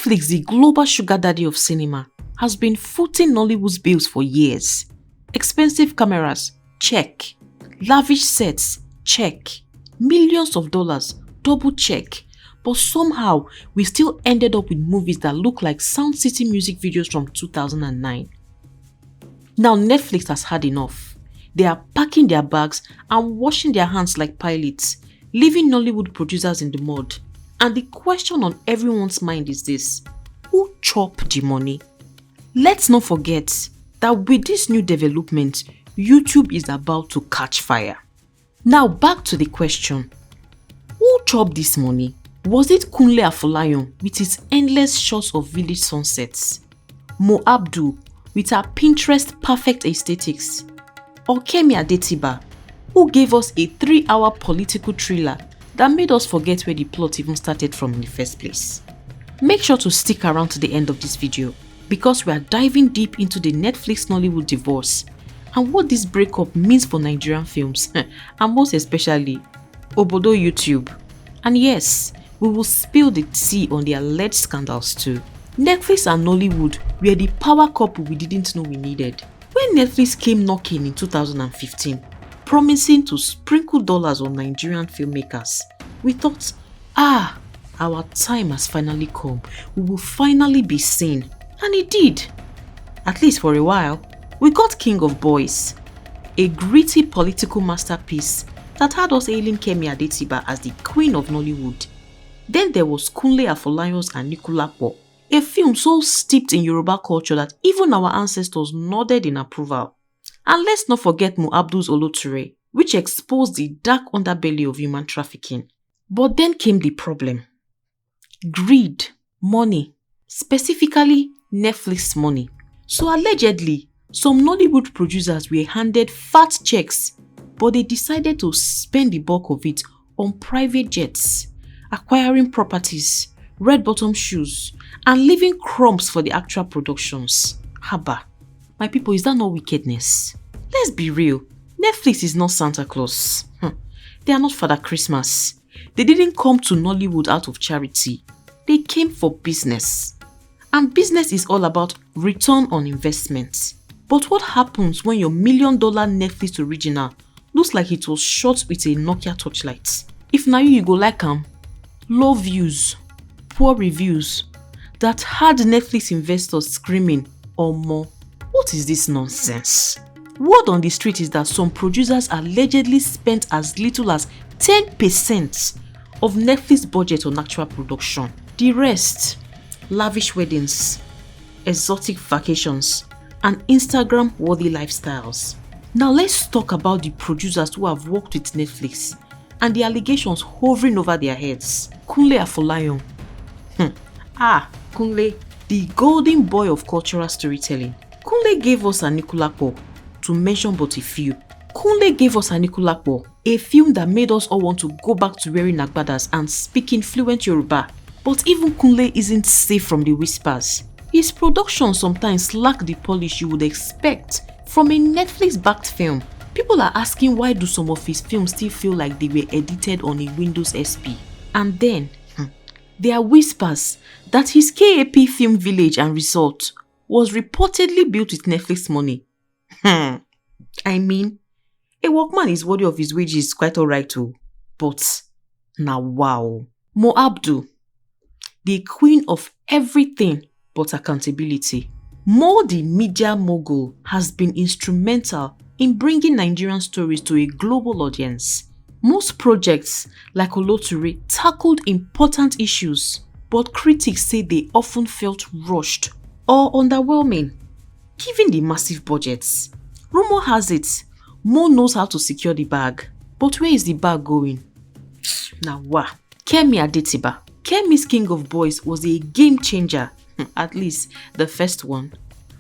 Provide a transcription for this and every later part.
Netflix, the global sugar daddy of cinema, has been footing Nollywood's bills for years. Expensive cameras, check. Lavish sets, check. Millions of dollars, double check. But somehow, we still ended up with movies that look like Sound City music videos from 2009. Now Netflix has had enough. They are packing their bags and washing their hands like pilots, leaving Nollywood producers in the mud. And the question on everyone's mind is this: who chopped the money? Let's not forget that with this new development, YouTube is about to catch fire. Now back to the question: who chopped this money? Was it Kunle Afolayan with his endless shots of village sunsets? Mo Abudu with her Pinterest perfect aesthetics? Or Kemi Adetiba, who gave us a 3-hour political thriller that made us forget where the plot even started from in the first place? Make sure to stick around to the end of this video because we are diving deep into the Netflix Nollywood divorce and what this breakup means for Nigerian films and most especially Obodo YouTube. And yes, we will spill the tea on the alleged scandals too. Netflix and Nollywood were the power couple we didn't know we needed. When Netflix came knocking in 2015, promising to sprinkle dollars on Nigerian filmmakers, we thought, our time has finally come. We will finally be seen. And it did. At least for a while. We got King of Boys, a gritty political masterpiece that had us hailing Kemi Adetiba as the queen of Nollywood. Then there was Kunle Afolayan's Anikulapo, a film so steeped in Yoruba culture that even our ancestors nodded in approval. And let's not forget Mo Abudu's Oloture, which exposed the dark underbelly of human trafficking. But then came the problem. Greed, money, specifically Netflix money. So allegedly, some Nollywood producers were handed fat checks, but they decided to spend the bulk of it on private jets, acquiring properties, red bottom shoes, and leaving crumbs for the actual productions. Haba, my people, is that not wickedness? Let's be real, Netflix is not Santa Claus. They are not Father Christmas. They didn't come to Nollywood out of charity. They came for business. And business is all about return on investment. But what happens when your $1 million Netflix original looks like it was shot with a Nokia touchlight? If now you go like low views, poor reviews, that had Netflix investors screaming, or more, what is this nonsense? Word on the street is that some producers allegedly spent as little as 10% of Netflix budget on actual production. The rest, lavish weddings, exotic vacations, and Instagram-worthy lifestyles. Now let's talk about the producers who have worked with Netflix and the allegations hovering over their heads. Kunle Afolayan. Kunle, the golden boy of cultural storytelling. Kunle gave us Anikulapo, to mention but a few. Kunle gave us Anikulapo, a film that made us all want to go back to wearing agbadas and speaking fluent Yoruba. But even Kunle isn't safe from the whispers. His production sometimes lack the polish you would expect from a Netflix-backed film. People are asking why do some of his films still feel like they were edited on a Windows XP. And then, there are whispers that his KAP film Village and Resort was reportedly built with Netflix money. I mean, a workman is worthy of his wages, quite alright too. But, now wow. Mo Abudu, the queen of everything but accountability. Mo the media mogul has been instrumental in bringing Nigerian stories to a global audience. Most projects like Oloture tackled important issues, but critics say they often felt rushed or underwhelming, given the massive budgets. Rumor has it, Mo knows how to secure the bag, but where is the bag going? Now Kemi Adetiba. Kemi's King of Boys was a game changer, at least the first one.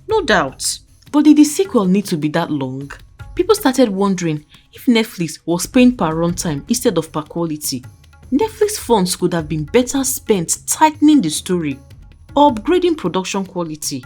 No doubt, but did the sequel need to be that long? People started wondering if Netflix was paying per runtime instead of per quality. Netflix funds could have been better spent tightening the story or upgrading production quality.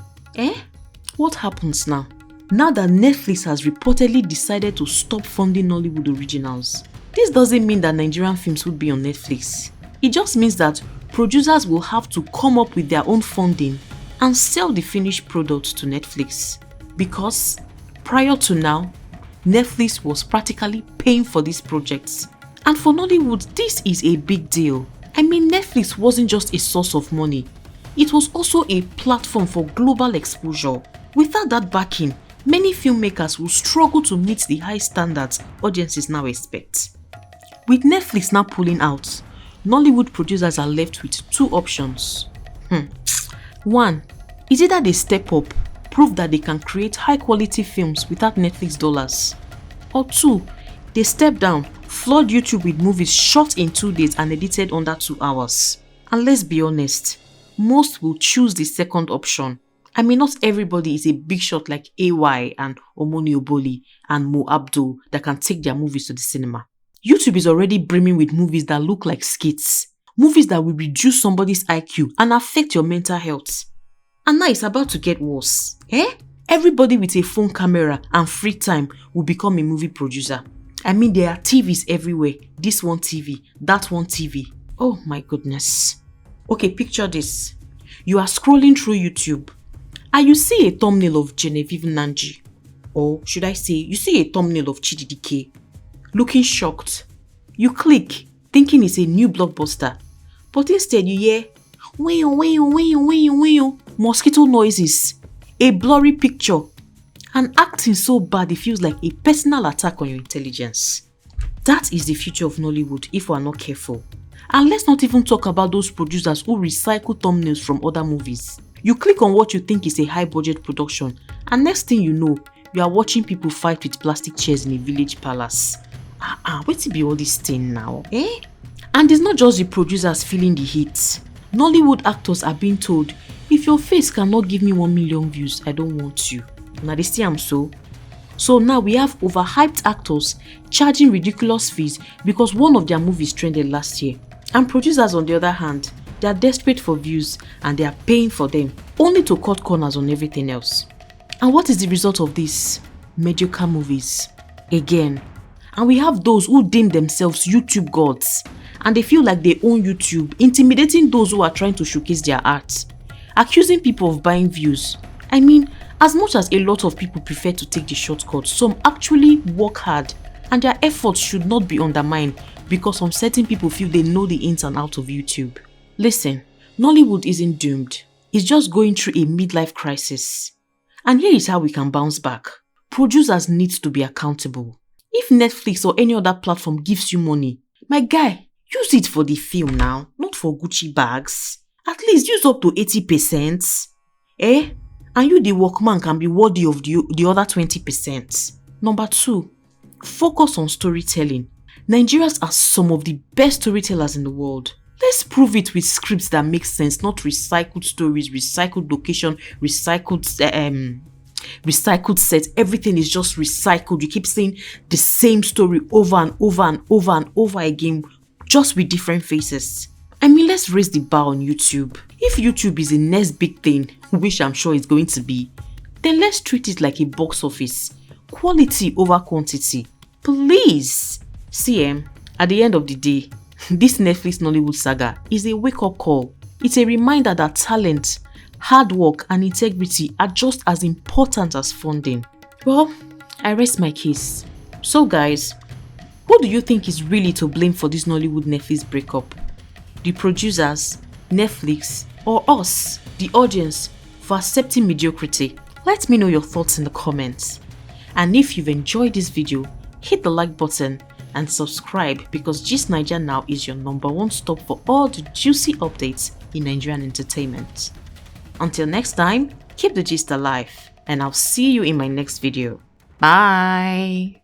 What happens now? Now that Netflix has reportedly decided to stop funding Nollywood Originals, this doesn't mean that Nigerian films would be on Netflix. It just means that producers will have to come up with their own funding and sell the finished product to Netflix. Because prior to now, Netflix was practically paying for these projects. And for Nollywood, this is a big deal. I mean, Netflix wasn't just a source of money, it was also a platform for global exposure. Without that backing, many filmmakers will struggle to meet the high standards audiences now expect. With Netflix now pulling out, Nollywood producers are left with two options. One, is either they step up, prove that they can create high quality films without Netflix dollars. Or two, they step down, flood YouTube with movies shot in 2 days and edited under 2 hours. And let's be honest, most will choose the second option. I mean, not everybody is a big shot like AY and Omoni Oboli and Mo Abudu that can take their movies to the cinema. YouTube is already brimming with movies that look like skits. Movies that will reduce somebody's IQ and affect your mental health. And now it's about to get worse. Everybody with a phone camera and free time will become a movie producer. I mean, there are TVs everywhere. This one TV, that one TV. Oh my goodness. Okay, picture this. You are scrolling through YouTube and you see a thumbnail of Genevieve Nanji. Or should I say, you see a thumbnail of Chididike. Looking shocked. You click, thinking it's a new blockbuster. But instead you hear mosquito noises, a blurry picture, and acting so bad it feels like a personal attack on your intelligence. That is the future of Nollywood if we are not careful. And let's not even talk about those producers who recycle thumbnails from other movies. You click on what you think is a high budget production and next thing you know, you are watching people fight with plastic chairs in a village palace. Wait be all this thing now, And it's not just the producers feeling the heat. Nollywood actors are being told, if your face cannot give me 1 million views, I don't want you. Now they say I'm so. So now we have overhyped actors charging ridiculous fees because one of their movies trended last year. And producers on the other hand, they are desperate for views and they are paying for them, only to cut corners on everything else. And what is the result of this? Mediocre movies. Again. And we have those who deem themselves YouTube gods and they feel like they own YouTube, intimidating those who are trying to showcase their art, accusing people of buying views. I mean, as much as a lot of people prefer to take the shortcut, some actually work hard and their efforts should not be undermined because some certain people feel they know the ins and outs of YouTube. Listen, Nollywood isn't doomed. It's just going through a midlife crisis. And here is how we can bounce back. Producers need to be accountable. If Netflix or any other platform gives you money, my guy, use it for the film now, not for Gucci bags. At least use up to 80%. And you the workman can be worthy of the other 20%. Number 2, focus on storytelling. Nigerians are some of the best storytellers in the world. Let's prove it with scripts that make sense, not recycled stories, recycled location, recycled sets. Everything is just recycled. You keep saying the same story over and over and over and over again, just with different faces. I mean, let's raise the bar on YouTube. If YouTube is the next big thing, which I'm sure it's going to be, then let's treat it like a box office. Quality over quantity. Please. See, at the end of the day, this Netflix Nollywood saga is a wake-up call. It's a reminder that talent, hard work and integrity are just as important as funding. Well, I rest my case. So guys, who do you think is really to blame for this Nollywood Netflix breakup? The producers, Netflix, or us, the audience, for accepting mediocrity? Let me know your thoughts in the comments. And if you've enjoyed this video, hit the like button and subscribe because Gist Niger now is your #1 stop for all the juicy updates in Nigerian entertainment. Until next time, keep the gist alive and I'll see you in my next video. Bye!